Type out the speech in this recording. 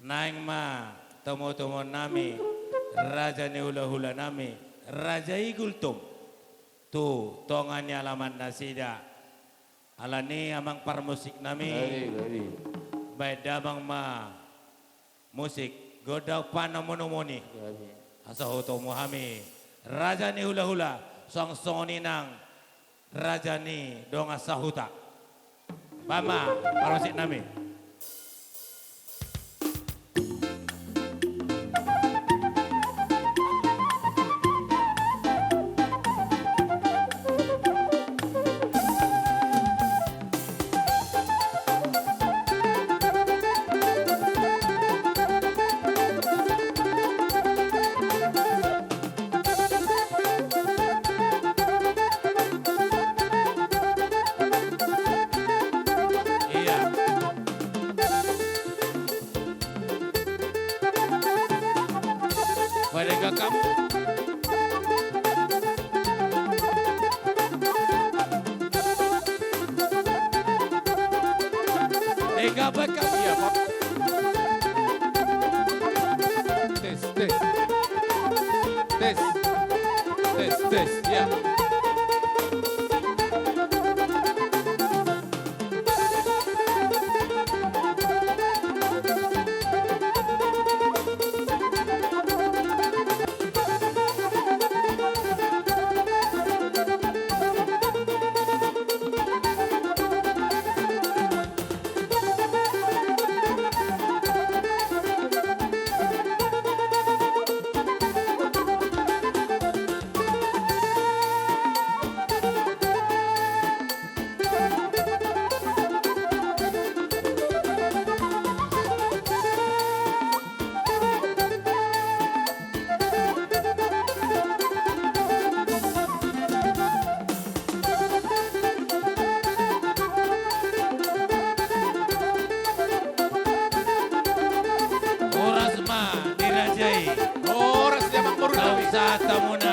Naing ma tomo-tomo nami raja ni hula-hula nami raja igultum tu tongannya alaman nasida alani amang parmusik nami baik damang ma musik godau panamonomoni asa hoto muhami raja ni hula-hula song songoni nang raja ni donga sahuta Bama parmusik nami Pada kamu Ega bakal ya Pak tes tes tes tes tes ya Oras ma dirajai Oras dia mang baru Sa tamuna